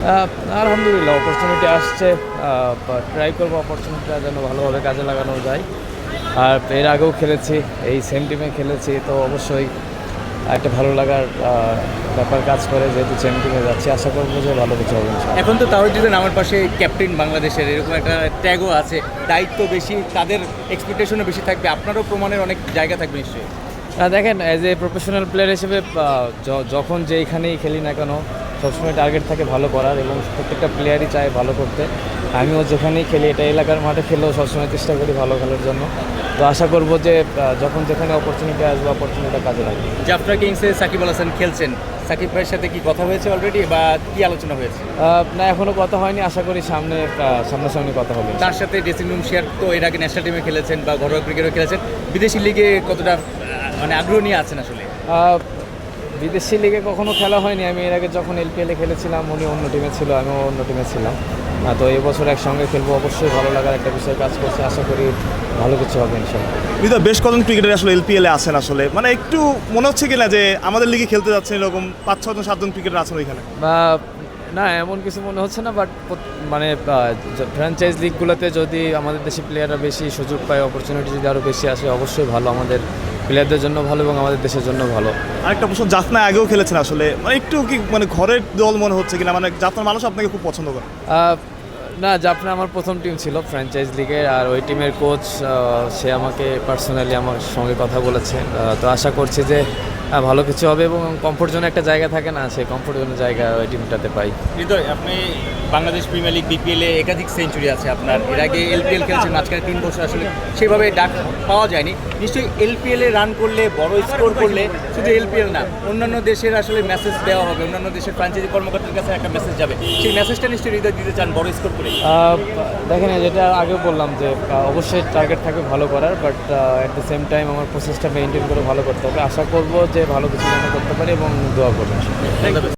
আলহামদুলিল্লাহ অপরচুনিটি আসছে, ট্রাই করবো অপরচুনিটিটা যেন ভালোভাবে কাজে লাগানো যায়। আর এর আগেও খেলেছি, এই সেম টিমে খেলেছি, তো অবশ্যই একটা ভালো লাগার ব্যাপার কাজ করে, যেহেতু সেম টিমে যাচ্ছি। আশা করবো যে ভালো কিছু হবে ইনশাআল্লাহ। এখন তো তাওহিদুদ্দিন আমার পাশে ক্যাপ্টেন বাংলাদেশের, এরকম একটা ট্যাগও আছে, দায়িত্ব বেশি, তাদের এক্সপেকটেশনও বেশি থাকবে, আপনারও প্রমাণের অনেক জায়গা থাকবে নিশ্চয়ই। দেখেন, অ্যাজ এ প্রফেশনাল প্লেয়ার হিসেবে যখন যেইখানেই খেলি না কেন, সবসময় টার্গেট থাকে ভালো করার, এবং প্রত্যেকটা প্লেয়ারই চায় ভালো করতে। আমিও যেখানেই খেলি, এটা এলাকার মাঠে খেলেও সবসময় চেষ্টা করি ভালো খেলার জন্য। তো আশা করবো যে যখন যেখানে অপরচুনিটি আসবে, অপরচুনিটিটা কাজে লাগবে। জাফরা কিংসে সাকিব আল হাসান খেলছেন, সাকিব ভাইয়ের সাথে কি কথা হয়েছে অলরেডি, বা কি আলোচনা হয়েছে? না, এখনও কথা হয়নি, আশা করি সামনাসামনি কথা হবে। তার সাথে ড্রেসিং রুম শেয়ার, তো এর আগে ন্যাশনাল টিমে খেলেছেন বা ঘরোয়া ক্রিকেটও খেলেছেন, বিদেশি লিগে কতটা মানে আগ্রহ নিয়ে আছেন আসলে? বিদেশি লিগে কখনো খেলা হয়নি। আমি এর আগে যখন এলপিএলে খেলেছিলাম, উনি অন্য টিমে ছিল, আমিও অন্য টিমে ছিলাম। তো এই বছর একসঙ্গে খেলবো, অবশ্যই ভালো লাগার একটা বিষয় কাজ করছে। আশা করি ভালো কিছু হবে ইনশাআল্লাহ। হৃদয়, বেশ কজন ক্রিকেটার আসলে এলপিএলে আছেন, আসলে মানে একটু মনে হচ্ছে কিনা যে আমাদের লিগে খেলতে যাচ্ছেন এরকম 5-6জন 7জন ক্রিকেটার আছেন ওইখানে? না, এমন কিছু মনে হচ্ছে না, বাট মানে ফ্র্যাঞ্চাইজ লিগগুলোতে যদি আমাদের দেশি প্লেয়াররা বেশি সুযোগ পায়, অপরচুনিটি যদি আরও বেশি আসে, অবশ্যই ভালো, আমাদের প্লেয়ারদের জন্য ভালো এবং আমাদের দেশের জন্য ভালো। আরেকটা প্রশ্ন, জাফনা আগেও খেলেছেন, আসলে মানে একটু কি মানে ঘরের দল মনে হচ্ছে কিনা, মানে জাফনার মানুষ আপনাকে খুব পছন্দ করে? না, জাফনা আমার প্রথম টিম ছিল ফ্র্যাঞ্চাইজ লিগের, আর ওই টিমের কোচ সে আমাকে পার্সোনালি আমার সঙ্গে কথা বলেছে। তো আশা করছি যে ভালো কিছু হবে, এবং কমফোর্ট জোনে একটা জায়গা থাকে না, সেই কমফোর্ট জোনের জায়গা ওই টিমটাতে পাই। হৃদয়, আপনি বাংলাদেশ প্রিমিয়ার লিগ বিপিএলে একাধিক সেঞ্চুরি আছে আপনার, এর আগে এলপিএল খেলছেন, মাঝখানে 3 বছর আসলে সেভাবে ডাক পাওয়া যায়নি। নিশ্চয়ই এলপিএলে রান করলে, বড় স্কোর করলে, শুধু এলপিএল না, অন্যান্য দেশের আসলে মেসেজ দেওয়া হবে, অন্যান্য দেশের ফ্র্যাঞ্চাইজি কর্মকর্তার কাছে একটা মেসেজ যাবে, সেই মেসেজটা নিশ্চয়ই হৃদয় দিতে চান বড় স্কোর করে? দেখেন, যেটা আগেও বললাম যে অবশ্যই টার্গেট থাকবে ভালো করার, but at the same time আমার প্রসেসটা মেনটেন করে ভালো করতে হবে। আশা করবো যে ভালো কিছু যেন করতে পারি, এবং দোয়া করবেন।